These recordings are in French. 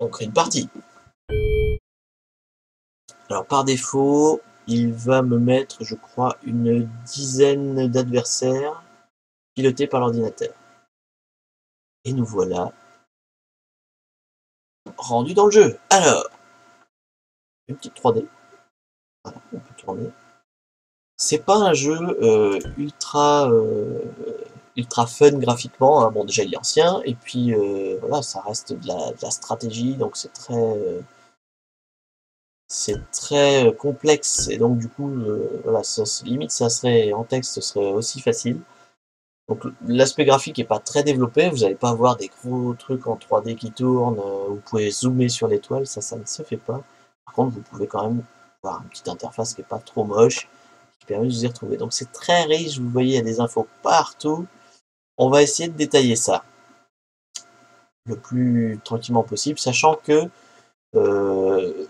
On crée une partie. Alors par défaut, il va me mettre, je crois, une dizaine d'adversaires pilotés par l'ordinateur. Et nous voilà rendus dans le jeu. Alors, une petite 3D. Voilà, on peut tourner. C'est pas un jeu ultra fun graphiquement, hein. Bon, déjà il est ancien, et puis voilà, ça reste de la stratégie, donc c'est très complexe, et donc du coup, voilà, limite ça serait en texte, ce serait aussi facile. Donc l'aspect graphique est pas très développé, vous n'allez pas avoir des gros trucs en 3D qui tournent, vous pouvez zoomer sur l'étoile, ça ne se fait pas. Par contre, vous pouvez quand même avoir une petite interface qui est pas trop moche, qui permet de vous y retrouver. Donc c'est très riche, vous voyez, il y a des infos partout. On va essayer de détailler ça le plus tranquillement possible, sachant que euh,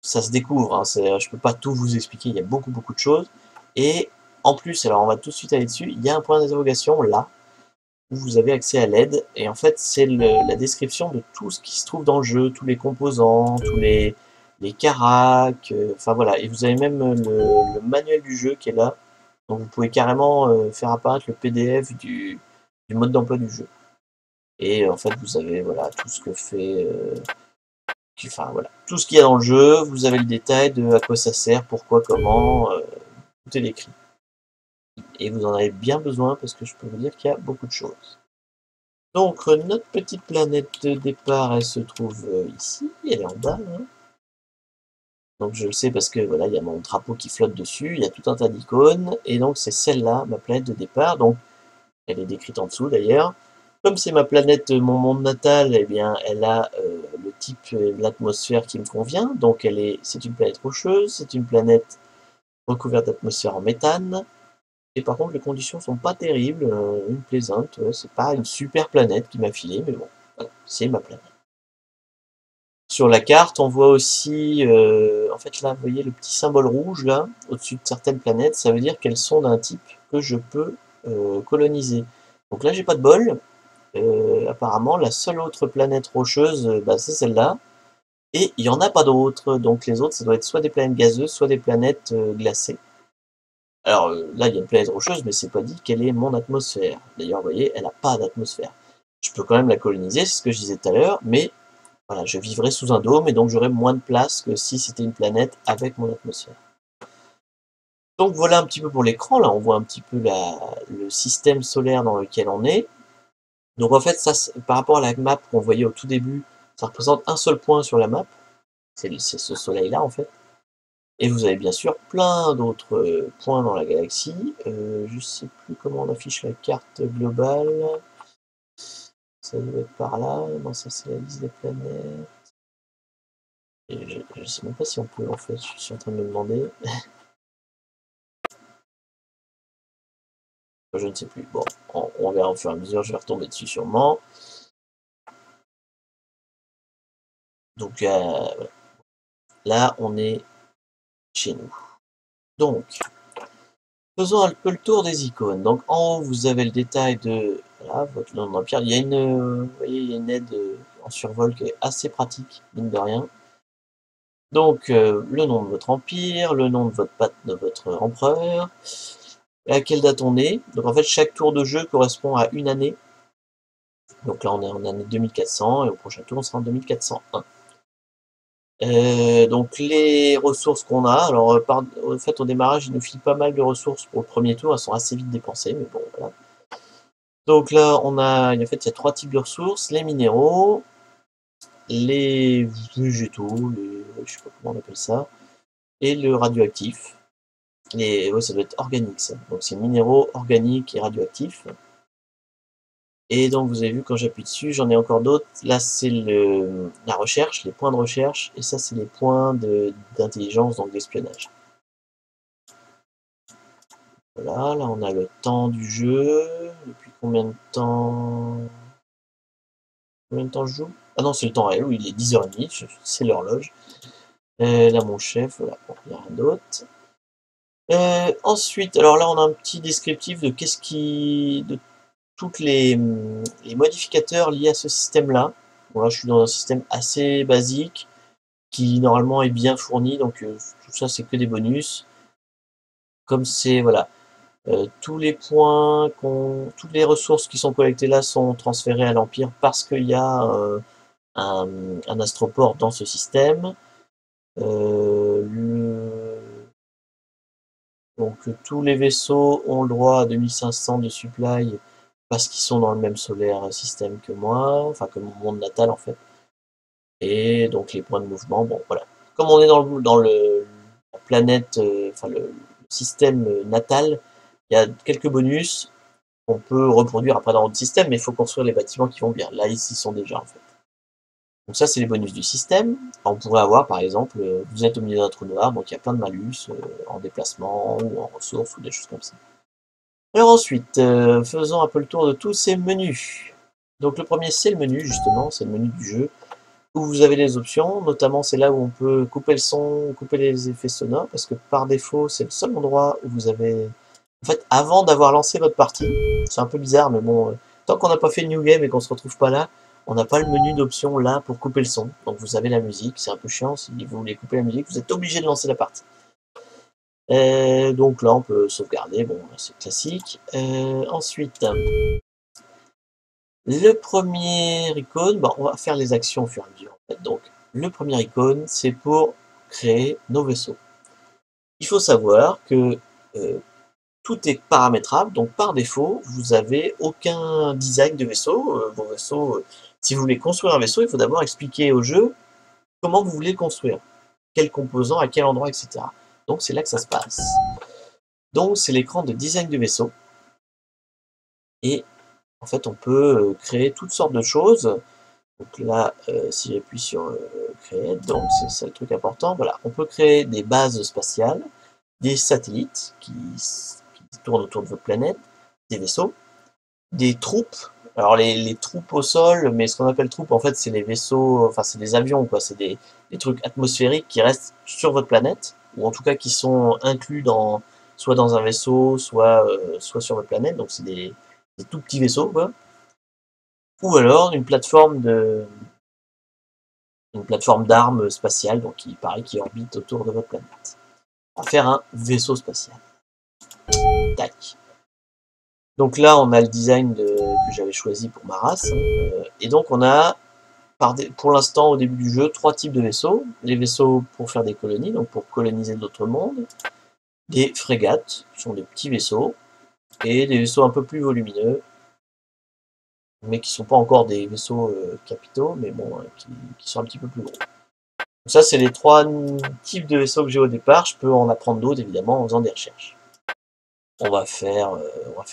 ça se découvre, hein, je peux pas tout vous expliquer, il y a beaucoup de choses. Et en plus, alors on va tout de suite aller dessus, il y a un point d'interrogation là, où vous avez accès à l'aide, et en fait c'est la description de tout ce qui se trouve dans le jeu, tous les composants, tous les caracs, enfin voilà, et vous avez même le manuel du jeu qui est là, donc vous pouvez carrément faire apparaître le PDF du mode d'emploi du jeu. Et en fait vous avez voilà tout ce que fait, enfin voilà, tout ce qu'il y a dans le jeu, vous avez le détail de à quoi ça sert, pourquoi, comment, tout est décrit. Et vous en avez bien besoin parce que je peux vous dire qu'il y a beaucoup de choses. Donc notre petite planète de départ, elle se trouve ici, elle est en bas, hein. Donc je le sais parce que voilà, il y a mon drapeau qui flotte dessus, il y a tout un tas d'icônes, et donc c'est celle-là, ma planète de départ, donc elle est décrite en dessous d'ailleurs. Comme c'est ma planète, mon monde natal, eh bien elle a le type de l'atmosphère qui me convient, donc c'est une planète rocheuse, c'est une planète recouverte d'atmosphère en méthane, et par contre les conditions sont pas terribles, une plaisante, ouais, c'est pas une super planète qui m'a filé, mais bon, voilà, c'est ma planète. Sur la carte, on voit aussi, en fait là, vous voyez le petit symbole rouge là, au-dessus de certaines planètes, ça veut dire qu'elles sont d'un type que je peux coloniser. Donc là, j'ai pas de bol. Apparemment, la seule autre planète rocheuse, bah, c'est celle-là. Et il n'y en a pas d'autres. Donc les autres, ça doit être soit des planètes gazeuses, soit des planètes glacées. Alors là, il y a une planète rocheuse, mais c'est pas dit quelle est mon atmosphère. D'ailleurs, vous voyez, elle n'a pas d'atmosphère. Je peux quand même la coloniser, c'est ce que je disais tout à l'heure, mais voilà, je vivrais sous un dôme et donc j'aurais moins de place que si c'était une planète avec mon atmosphère. Donc voilà un petit peu pour l'écran, là on voit un petit peu le système solaire dans lequel on est. Donc en fait, ça, par rapport à la map qu'on voyait au tout début, ça représente un seul point sur la map, c'est ce soleil-là en fait. Et vous avez bien sûr plein d'autres points dans la galaxie. Je sais plus comment on affiche la carte globale. Ça doit être par là. Non, ça c'est la liste des planètes. Et je sais même pas si on peut en fait, je suis en train de me demander. Je ne sais plus. Bon, on verra au fur et à mesure, je vais retomber dessus sûrement. Donc voilà. Là, on est chez nous. Donc, faisons un peu le tour des icônes. Donc en haut, vous avez le détail de voilà, votre nom d'empire. Il y a vous voyez, il y a une aide en survol qui est assez pratique, mine de rien. Donc le nom de votre empire, le nom de votre empereur, et à quelle date on est. Donc en fait, chaque tour de jeu correspond à une année. Donc là, on est en année 2400 et au prochain tour, on sera en 2401. Donc les ressources qu'on a, alors en fait au démarrage il nous file pas mal de ressources pour le premier tour, elles sont assez vite dépensées, mais bon voilà. Donc là on a, en fait il y a trois types de ressources, les minéraux, les végétaux, je sais pas comment on appelle ça, et le radioactif. Ouais, ça doit être organique ça, donc c'est minéraux, organiques et radioactifs. Et donc vous avez vu quand j'appuie dessus, j'en ai encore d'autres. Là c'est la recherche, les points de recherche, et ça c'est les points d'intelligence, donc d'espionnage. Voilà, là on a le temps du jeu. Depuis combien de temps? Combien de temps je joue? Ah non, c'est le temps réel, oui, il est 10h30, c'est l'horloge. Là mon chef, voilà, bon, il n'y a rien d'autre. Ensuite, alors là on a un petit descriptif de de toutes les modificateurs liés à ce système-là. Bon, là, je suis dans un système assez basique qui normalement est bien fourni, donc tout ça c'est que des bonus. Comme c'est voilà, tous les points toutes les ressources qui sont collectées là sont transférées à l'Empire parce qu'il y a un astroport dans ce système. Donc tous les vaisseaux ont le droit à 2500 de supply parce qu'ils sont dans le même solaire système que moi, enfin que mon monde natal en fait. Et donc les points de mouvement, bon voilà. Comme on est dans la planète, enfin le système natal, il y a quelques bonus qu'on peut reproduire après dans notre système, mais il faut construire les bâtiments qui vont bien. Là, ici, ils sont déjà en fait. Donc ça, c'est les bonus du système. On pourrait avoir, par exemple, vous êtes au milieu d'un trou noir, donc il y a plein de malus en déplacement ou en ressources ou des choses comme ça. Alors ensuite, faisons un peu le tour de tous ces menus. Donc le premier, c'est le menu, justement, c'est le menu du jeu, où vous avez les options, notamment c'est là où on peut couper le son, couper les effets sonores, parce que par défaut, c'est le seul endroit où vous avez... En fait, avant d'avoir lancé votre partie, c'est un peu bizarre, mais bon, tant qu'on n'a pas fait New Game et qu'on se retrouve pas là, on n'a pas le menu d'options là pour couper le son. Donc vous avez la musique, c'est un peu chiant, si vous voulez couper la musique, vous êtes obligé de lancer la partie. Donc là, on peut sauvegarder, bon, c'est classique. Ensuite, le premier icône, bon, on va faire les actions au fur et à mesure. En fait. Donc, le premier icône, c'est pour créer nos vaisseaux. Il faut savoir que tout est paramétrable, donc par défaut, vous n'avez aucun design de vaisseau. Vos vaisseaux, si vous voulez construire un vaisseau, il faut d'abord expliquer au jeu comment vous voulez le construire, quels composants, à quel endroit, etc. Donc c'est là que ça se passe. Donc c'est l'écran de design de vaisseau. Et en fait, on peut créer toutes sortes de choses. Donc là, si j'appuie sur créer, donc c'est ça le truc important. Voilà, on peut créer des bases spatiales, des satellites qui tournent autour de votre planète, des vaisseaux, des troupes. Alors les troupes au sol, mais ce qu'on appelle troupes, en fait, c'est les vaisseaux, enfin c'est des avions, quoi. C'est des trucs atmosphériques qui restent sur votre planète, ou en tout cas qui sont inclus soit dans un vaisseau, soit sur votre planète. Donc c'est des tout petits vaisseaux, quoi. Ou alors une plateforme d'armes spatiales, donc qui orbite autour de votre planète. On va faire un vaisseau spatial. Tac. Donc là, on a le design que j'avais choisi pour ma race. Et donc on a, pour l'instant, au début du jeu, 3 types de vaisseaux. Les vaisseaux pour faire des colonies, donc pour coloniser d'autres mondes. Des frégates, qui sont des petits vaisseaux. Et des vaisseaux un peu plus volumineux, mais qui ne sont pas encore des vaisseaux capitaux, mais bon, qui sont un petit peu plus gros. Donc ça, c'est les 3 types de vaisseaux que j'ai au départ. Je peux en apprendre d'autres, évidemment, en faisant des recherches. On va faire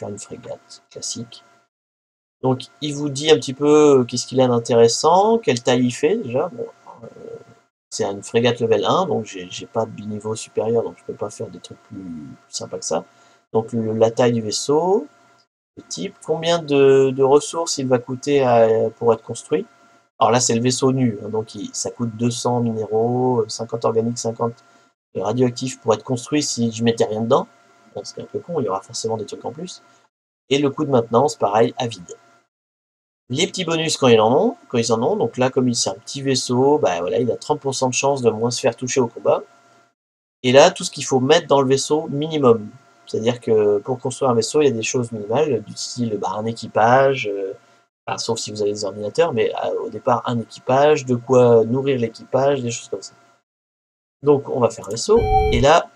une frégate classique. Donc, il vous dit un petit peu qu'est-ce qu'il a d'intéressant, quelle taille il fait, déjà. Bon, c'est une frégate level 1, donc j'ai pas de niveau supérieur, donc je peux pas faire des trucs plus sympas que ça. Donc, la taille du vaisseau, le type, combien de ressources il va coûter pour être construit. Alors là, c'est le vaisseau nu, hein, donc ça coûte 200 minéraux, 50 organiques, 50 radioactifs pour être construit si je mettais rien dedans. Bon, c'est un peu con, il y aura forcément des trucs en plus. Et le coût de maintenance, pareil, à vide. Les petits bonus quand ils en ont, donc là, comme c'est un petit vaisseau, bah voilà, il a 30% de chance de moins se faire toucher au combat. Et là, tout ce qu'il faut mettre dans le vaisseau, minimum. C'est-à-dire que pour construire un vaisseau, il y a des choses minimales, du style un équipage, sauf si vous avez des ordinateurs, mais au départ, un équipage, de quoi nourrir l'équipage, des choses comme ça. Donc, on va faire un vaisseau, et là,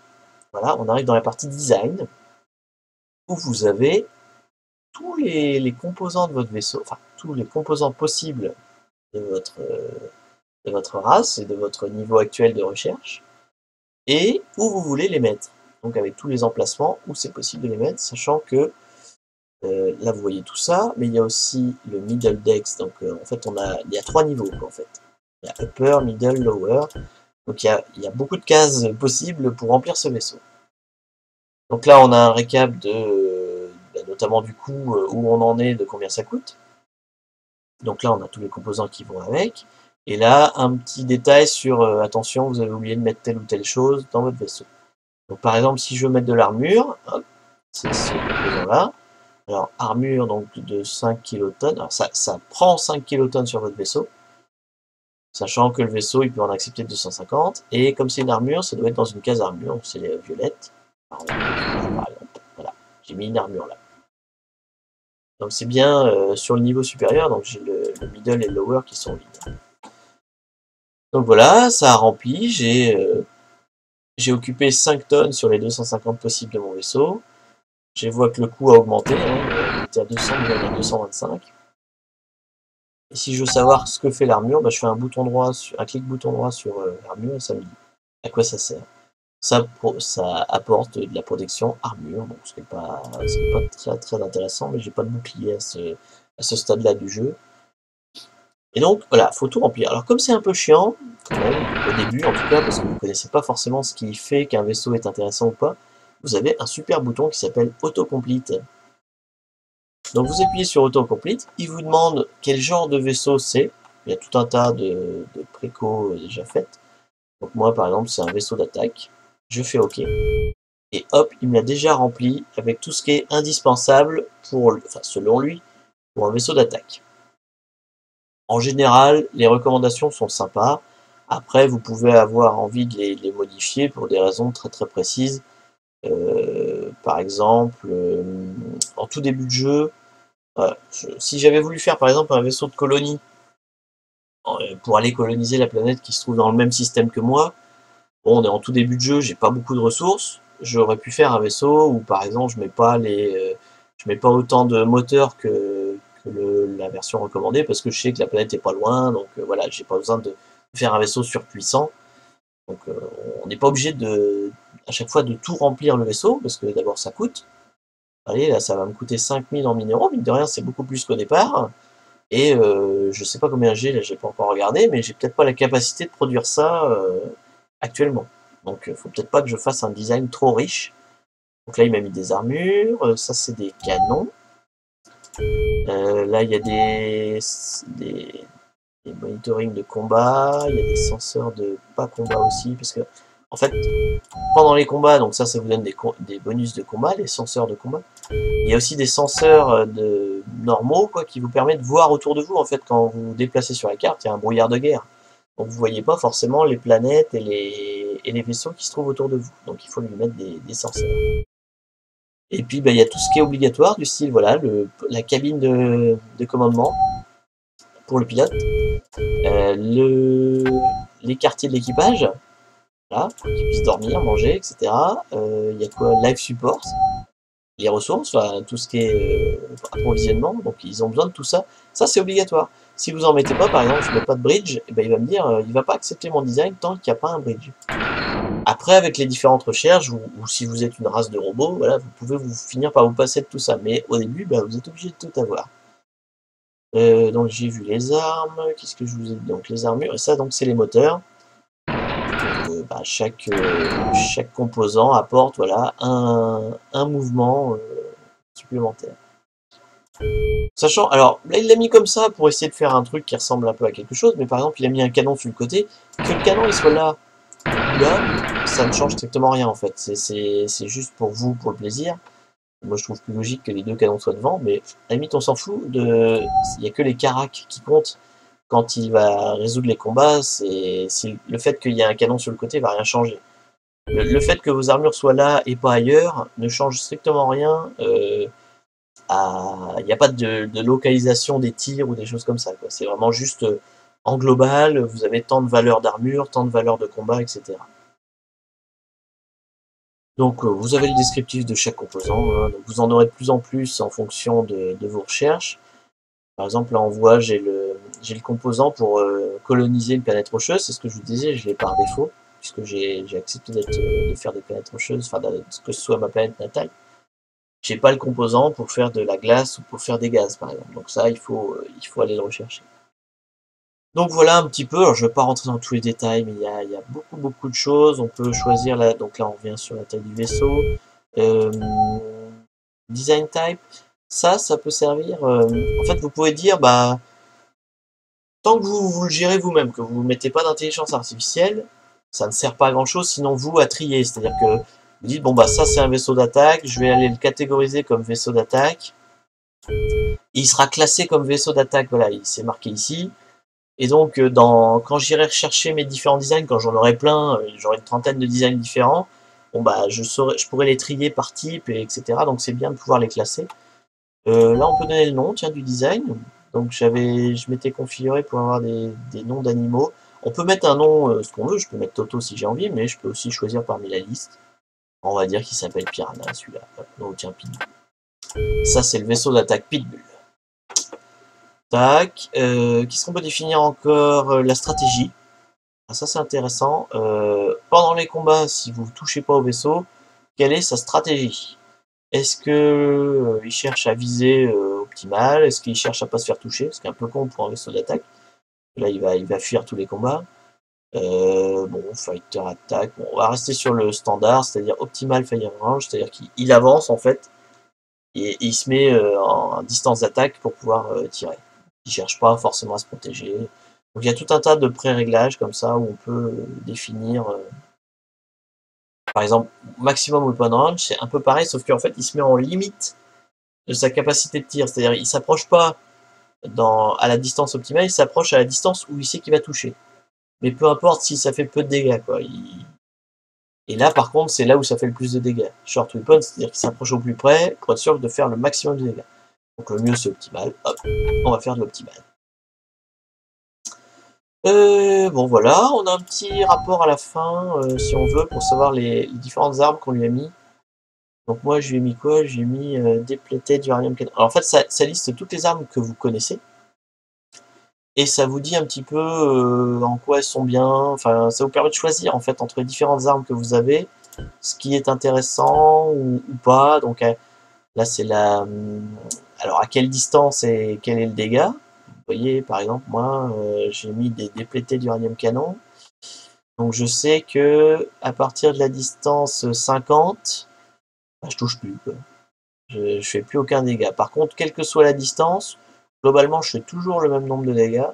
voilà, on arrive dans la partie design, où vous avez tous les composants de votre vaisseau, enfin, tous les composants possibles de votre race et de votre niveau actuel de recherche, et où vous voulez les mettre. Donc, avec tous les emplacements où c'est possible de les mettre, sachant que là, vous voyez tout ça, mais il y a aussi le middle decks. Donc, en fait, il y a 3 niveaux, quoi, en fait. Il y a upper, middle, lower. Donc, il y a beaucoup de cases possibles pour remplir ce vaisseau. Donc là, on a un récap notamment du coût, où on en est, de combien ça coûte. Donc là, on a tous les composants qui vont avec. Et là, un petit détail sur, attention, vous avez oublié de mettre telle ou telle chose dans votre vaisseau. Donc par exemple, si je veux mettre de l'armure, c'est ce composant-là. Alors, armure donc de 5 kilotonnes. Alors, ça prend 5 kilotonnes sur votre vaisseau. Sachant que le vaisseau, il peut en accepter 250, et comme c'est une armure, ça doit être dans une case armure, donc c'est les violettes. Par exemple, voilà, j'ai mis une armure là. Donc c'est bien sur le niveau supérieur, donc j'ai le middle et le lower qui sont vides. Donc voilà, ça a rempli, j'ai occupé 5 tonnes sur les 250 possibles de mon vaisseau. Je vois que le coût a augmenté, hein, il était à 200, il est à 225. Et si je veux savoir ce que fait l'armure, bah, je fais un clic bouton droit sur l'armure et ça me dit à quoi ça sert. Ça apporte de la protection armure, donc ce n'est pas très, très intéressant, mais j'ai pas de bouclier à ce stade-là du jeu. Et donc voilà, faut tout remplir. Alors comme c'est un peu chiant, quand même, au début en tout cas, parce que vous ne connaissez pas forcément ce qui fait qu'un vaisseau est intéressant ou pas, vous avez un super bouton qui s'appelle Autocomplete. Donc vous appuyez sur Autocomplete, il vous demande quel genre de vaisseau c'est. Il y a tout un tas de précaux déjà faites. Donc moi par exemple c'est un vaisseau d'attaque. Je fais OK. Et hop, il me l'a déjà rempli avec tout ce qui est indispensable pour, enfin selon lui, pour un vaisseau d'attaque. En général, les recommandations sont sympas. Après, vous pouvez avoir envie de les modifier pour des raisons très très précises. Par exemple, en tout début de jeu, si j'avais voulu faire par exemple un vaisseau de colonie pour aller coloniser la planète qui se trouve dans le même système que moi, bon, on est en tout début de jeu, j'ai pas beaucoup de ressources. J'aurais pu faire un vaisseau où par exemple je mets pas autant de moteurs que la version recommandée parce que je sais que la planète est pas loin, donc voilà, j'ai pas besoin de faire un vaisseau surpuissant. Donc on n'est pas obligé à chaque fois de tout remplir le vaisseau parce que d'abord ça coûte. Allez, là ça va me coûter 5000 en minéraux, mine de rien c'est beaucoup plus qu'au départ. Et je sais pas combien j'ai, là j'ai pas encore regardé, mais j'ai peut-être pas la capacité de produire ça actuellement. Donc faut peut-être pas que je fasse un design trop riche. Donc là il m'a mis des armures, ça c'est des canons. Là il y a des monitoring de combat, il y a des senseurs de pas combat aussi, parce que en fait pendant les combats, donc ça vous donne des bonus de combat, les senseurs de combat. Il y a aussi des senseurs normaux quoi, qui vous permettent de voir autour de vous en fait quand vous vous déplacez sur la carte, il y a un brouillard de guerre. Donc vous voyez pas forcément les planètes et les vaisseaux qui se trouvent autour de vous. Donc il faut lui mettre des senseurs. Et puis bah, il y a tout ce qui est obligatoire, du style voilà, la cabine de commandement pour le pilote, les quartiers de l'équipage, voilà, pour qu'ils puissent dormir, manger, etc. Il y a quoi? Life support, les ressources, enfin, tout ce qui est approvisionnement, donc ils ont besoin de tout ça. Ça c'est obligatoire. Si vous en mettez pas, par exemple, je mets pas de bridge, et ben il va me dire, il va pas accepter mon design tant qu'il n'y a pas un bridge. Après, avec les différentes recherches, ou si vous êtes une race de robots, voilà, vous pouvez finir par vous passer de tout ça. Mais au début, bah, vous êtes obligé de tout avoir. Donc j'ai vu les armes, qu'est-ce que je vous ai dit? Donc les armures, et ça donc c'est les moteurs. Bah, chaque composant apporte voilà, un mouvement supplémentaire. Sachant, alors là il l'a mis comme ça pour essayer de faire un truc qui ressemble un peu à quelque chose, mais par exemple il a mis un canon sur le côté, que le canon il soit là ou là, ça ne change strictement rien en fait, c'est juste pour vous, pour le plaisir. Moi je trouve plus logique que les deux canons soient devant, mais à la limite on s'en fout, il n'y a que les caracs qui comptent quand il va résoudre les combats, c'est le fait qu'il y ait un canon sur le côté va rien changer. Le fait que vos armures soient là et pas ailleurs ne change strictement rien. Il n'y a pas de localisation des tirs ou des choses comme ça. C'est vraiment juste en global, vous avez tant de valeurs d'armure, tant de valeurs de combat, etc. Donc vous avez le descriptif de chaque composant, hein, donc vous en aurez de plus en plus en fonction de vos recherches. Par exemple, là on voit, j'ai le composant pour coloniser une planète rocheuse, c'est ce que je vous disais, je l'ai par défaut, puisque j'ai accepté de faire des planètes rocheuses, enfin que ce soit ma planète natale. J'ai pas le composant pour faire de la glace ou pour faire des gaz par exemple, donc ça il faut aller le rechercher. Donc voilà un petit peu, alors je vais pas rentrer dans tous les détails, mais il y a beaucoup de choses, on peut choisir, donc là on revient sur la taille du vaisseau, design type, ça peut servir, en fait vous pouvez dire, bah, tant que vous le gérez vous-même, que vous ne mettez pas d'intelligence artificielle, ça ne sert pas à grand chose, sinon vous à trier, c'est-à-dire que vous dites, bon bah ça c'est un vaisseau d'attaque, je vais aller le catégoriser comme vaisseau d'attaque, il sera classé comme vaisseau d'attaque, voilà, il s'est marqué ici. Et donc, quand j'irai rechercher mes différents designs, quand j'en aurai plein, j'aurai une trentaine de designs différents, bon bah je pourrais les trier par type, et etc. Donc c'est bien de pouvoir les classer. Là, on peut donner le nom, tiens, du design. Donc je m'étais configuré pour avoir des noms d'animaux. On peut mettre un nom, ce qu'on veut. Je peux mettre Toto si j'ai envie, mais je peux aussi choisir parmi la liste. On va dire qu'il s'appelle Piranha, celui-là. Donc tiens, Pitbull. Ça, c'est le vaisseau d'attaque Pitbull. Tac. Qu'est-ce qu'on peut définir encore? La stratégie. Ah, ça, c'est intéressant. Pendant les combats, si vous ne touchez pas au vaisseau, quelle est sa stratégie? Est-ce que il cherche à viser optimal? Est-ce qu'il cherche à pas se faire toucher? Ce qui est un peu con pour un vaisseau d'attaque. Là, il va fuir tous les combats. Bon, fighter attack. Bon, on va rester sur le standard, c'est-à-dire optimal fire range, c'est-à-dire qu'il avance en fait et il se met en distance d'attaque pour pouvoir tirer. Il cherche pas forcément à se protéger. Donc il y a tout un tas de pré-réglages comme ça où on peut définir. Par exemple, maximum weapon range, c'est un peu pareil, sauf qu'en fait, il se met en limite de sa capacité de tir. C'est-à-dire, il s'approche pas à la distance optimale, il s'approche à la distance où il sait qu'il va toucher. Mais peu importe si ça fait peu de dégâts, quoi. Et là, par contre, c'est là où ça fait le plus de dégâts. Short weapon, c'est-à-dire qu'il s'approche au plus près pour être sûr de faire le maximum de dégâts. Donc le mieux, c'est optimal. Hop, on va faire de l'optimal. Bon voilà, on a un petit rapport à la fin, si on veut, pour savoir les différentes armes qu'on lui a mis. Donc moi, je lui ai mis quoi? Je lui ai mis déplété d'uranium canon. Alors en fait, ça liste toutes les armes que vous connaissez. Et ça vous dit un petit peu en quoi elles sont bien. Enfin, ça vous permet de choisir en fait entre les différentes armes que vous avez, ce qui est intéressant ou pas. Donc là, c'est alors à quelle distance et quel est le dégât? Vous voyez, par exemple, moi, j'ai mis des déplétés d'uranium canon. Donc je sais que à partir de la distance 50, bah, je touche plus, quoi. Je fais plus aucun dégât. Par contre, quelle que soit la distance, globalement, je fais toujours le même nombre de dégâts.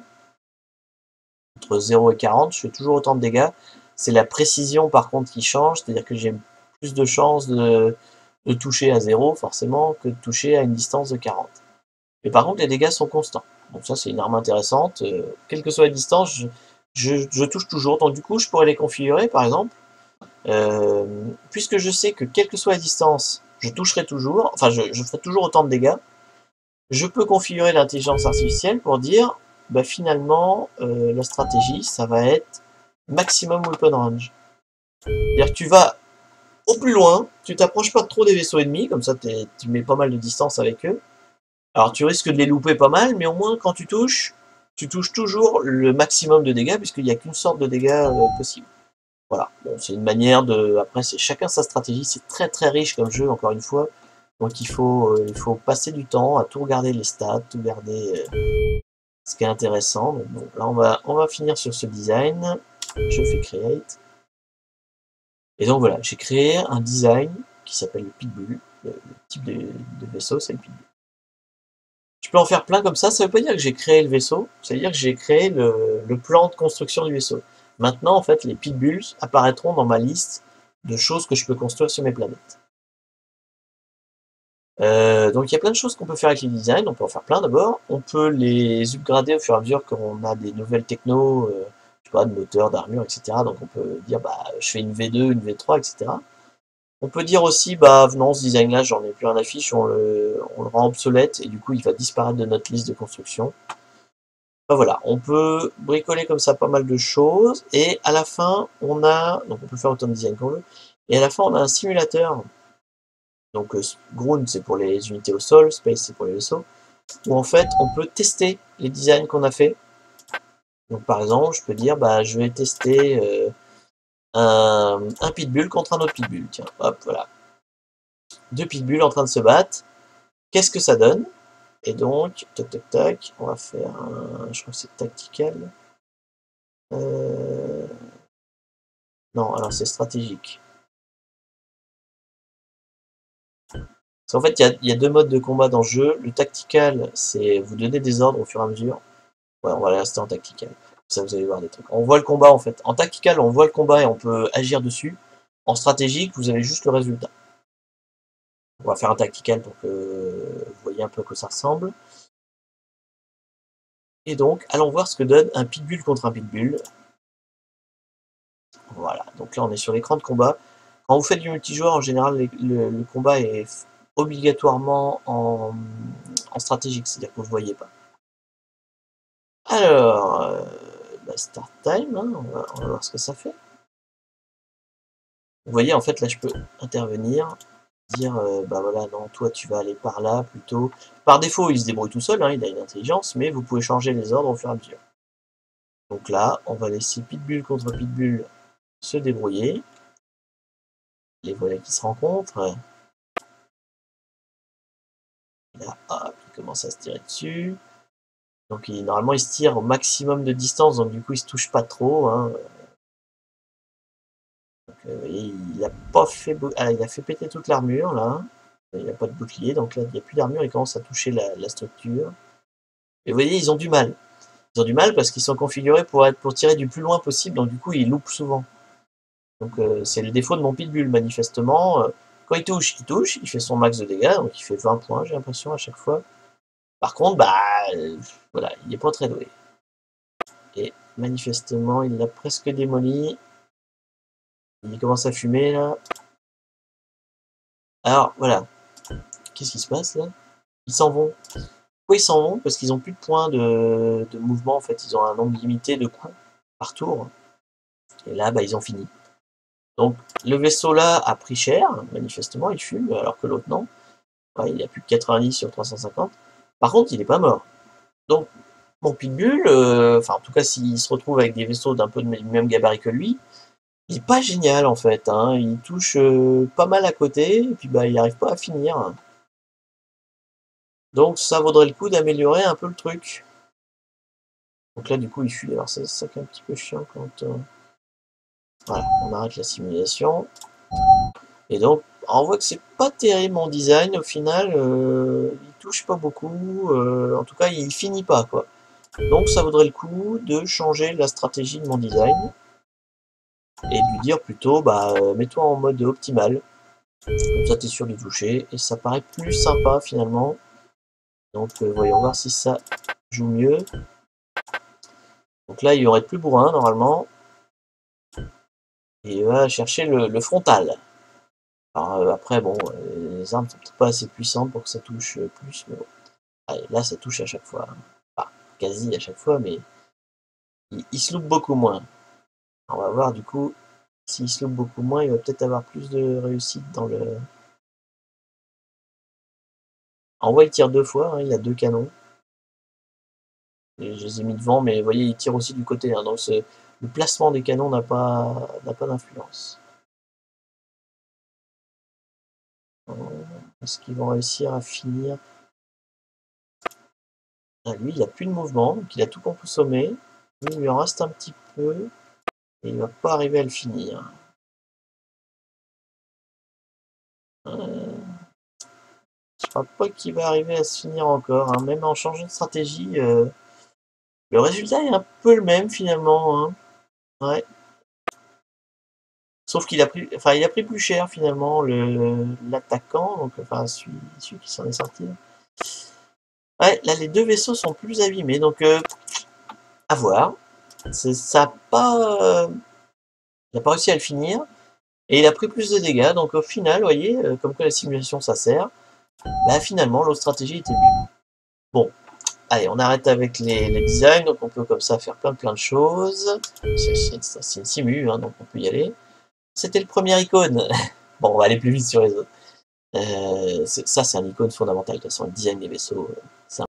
Entre 0 et 40, je fais toujours autant de dégâts. C'est la précision, par contre, qui change. C'est-à-dire que j'ai plus de chances de toucher à 0, forcément, que de toucher à une distance de 40. Mais par contre, les dégâts sont constants. Donc ça, c'est une arme intéressante. Quelle que soit la distance, je touche toujours. Donc du coup, je pourrais les configurer, par exemple. Puisque je sais que quelle que soit la distance, je toucherai toujours, enfin je ferai toujours autant de dégâts, je peux configurer l'intelligence artificielle pour dire, bah finalement, la stratégie, ça va être maximum weapon range. C'est-à-dire que tu vas au plus loin, tu t'approches pas trop des vaisseaux ennemis, comme ça tu mets pas mal de distance avec eux. Alors tu risques de les louper pas mal, mais au moins quand tu touches toujours le maximum de dégâts, puisqu'il n'y a qu'une sorte de dégâts possible. Voilà, bon, c'est une manière de. Après, c'est chacun sa stratégie, c'est très très riche comme jeu, encore une fois. Donc il faut passer du temps à tout regarder les stats, tout regarder ce qui est intéressant. Donc, bon, là, on va finir sur ce design. Je fais Create. Et donc voilà, j'ai créé un design qui s'appelle le Pitbull. Le type de vaisseau, c'est le Pitbull. Je peux en faire plein comme ça veut pas dire que j'ai créé le vaisseau, ça veut dire que j'ai créé le plan de construction du vaisseau. Maintenant, en fait, les Pitbulls apparaîtront dans ma liste de choses que je peux construire sur mes planètes. Donc il y a plein de choses qu'on peut faire avec les designs, on peut en faire plein d'abord, on peut les upgrader au fur et à mesure qu'on a des nouvelles techno, je sais pas, de moteur, d'armure, etc. Donc on peut dire bah je fais une V2, une V3, etc. On peut dire aussi bah non, ce design là j'en ai plus rien à fiche, on le rend obsolète et du coup il va disparaître de notre liste de construction. Enfin, voilà, on peut bricoler comme ça pas mal de choses et à la fin donc on peut faire autant de design qu'on veut, et à la fin on a un simulateur. Donc Ground c'est pour les unités au sol, Space c'est pour les vaisseaux, où en fait on peut tester les designs qu'on a fait. Donc par exemple, je peux dire bah je vais tester un pitbull contre un autre pitbull. Tiens, hop, voilà. Deux pitbulls en train de se battre. Qu'est-ce que ça donne? Et donc, tac tac tac, on va faire un. Je crois que c'est tactical. Euh, Non, alors c'est stratégique. Parce qu'en fait, il y a deux modes de combat dans le jeu. Le tactical, c'est vous donner des ordres au fur et à mesure. Ouais, on va rester en tactical. Ça, vous allez voir des trucs. On voit le combat en fait. En tactical, on voit le combat et on peut agir dessus. En stratégique, vous avez juste le résultat. On va faire un tactical pour que vous voyez un peu à quoi ça ressemble. Et donc, allons voir ce que donne un pitbull contre un pitbull. Voilà, donc là on est sur l'écran de combat. Quand vous faites du multijoueur, en général, le combat est obligatoirement en stratégique, c'est-à-dire que vous ne voyez pas. Alors, start time, hein, on va voir ce que ça fait. Vous voyez, en fait, là, je peux intervenir, dire, bah voilà, non, toi, tu vas aller par là, plutôt. Par défaut, il se débrouille tout seul, hein, il a une intelligence, mais vous pouvez changer les ordres au fur et à mesure. Donc là, on va laisser Pitbull contre Pitbull se débrouiller. Les volets qui se rencontrent. Là, hop, il commence à se tirer dessus. Donc normalement, il se tire au maximum de distance, donc du coup, il se touche pas trop. Hein. Donc, il a pas fait, il a fait péter toute l'armure là. Il n'a pas de bouclier, donc là, il n'y a plus d'armure, il commence à toucher la structure. Et vous voyez, ils ont du mal. Ils ont du mal parce qu'ils sont configurés pour tirer du plus loin possible, donc du coup, ils loupent souvent. Donc c'est le défaut de mon pitbull, manifestement. Quand il touche, il fait son max de dégâts, donc il fait 20 points, j'ai l'impression, à chaque fois. Par contre, bah, voilà, il n'est pas très doué. Et manifestement, il l'a presque démoli. Il commence à fumer, là. Alors, voilà. Qu'est-ce qui se passe, là? Ils s'en vont. Pourquoi ils s'en vont? Parce qu'ils n'ont plus de points de mouvement, en fait. Ils ont un nombre limité de coups par tour. Et là, bah, ils ont fini. Donc, le vaisseau, là, a pris cher. Manifestement, il fume, alors que l'autre, non. Ouais, il a plus de 90 sur 350. Par contre, il n'est pas mort. Donc, mon pitbull, enfin, en tout cas, s'il se retrouve avec des vaisseaux d'un peu du même gabarit que lui, il est pas génial en fait, hein. Il touche pas mal à côté, et puis bah il n'arrive pas à finir. Donc ça vaudrait le coup d'améliorer un peu le truc. Donc là du coup il fuit, alors c'est ça qui est un petit peu chiant quand... Voilà, on arrête la simulation. Et donc on voit que c'est pas terrible mon design au final, il touche pas beaucoup, en tout cas il finit pas quoi. Donc ça vaudrait le coup de changer la stratégie de mon design. Et de lui dire plutôt, bah mets-toi en mode optimal. Comme ça, tu es sûr de toucher. Et ça paraît plus sympa finalement. Donc, voyons voir si ça joue mieux. Donc là, il y aurait plus bourrin normalement. Et il va chercher le frontal. Alors, après, bon, les armes sont peut-être pas assez puissantes pour que ça touche plus. Mais bon. Allez, là, ça touche à chaque fois. Enfin, quasi à chaque fois, mais il se loupe beaucoup moins. On va voir du coup, s'il se loupe beaucoup moins, il va peut-être avoir plus de réussite dans le... En vrai, il tire 2 fois, hein, il a 2 canons. Et je les ai mis devant, mais vous voyez, il tire aussi du côté. Hein, donc le placement des canons n'a pas d'influence. Est-ce qu'ils vont réussir à finir? Ah, lui, il n'a plus de mouvement, donc il a tout consommé. Lui, il lui en reste un petit peu. Et il ne va pas arriver à le finir. Je crois pas qu'il va arriver à se finir encore. Hein. Même en changeant de stratégie, le résultat est un peu le même finalement. Hein. Ouais. Sauf qu'il a pris, enfin, il a pris plus cher finalement l'attaquant, donc enfin celui qui s'en est sorti. Ouais, là les deux vaisseaux sont plus abîmés, donc à voir. Ça a pas, il n'a pas réussi à le finir et il a pris plus de dégâts. Donc au final, vous voyez, comme que la simulation ça sert, bah finalement l'autre stratégie était mieux. Bon, allez, on arrête avec les designs, donc on peut comme ça faire plein de choses. C'est une simu, hein, donc on peut y aller. C'était le premier icône. Bon, on va aller plus vite sur les autres. Ça, c'est un icône fondamental. De toute façon, le design des vaisseaux, c'est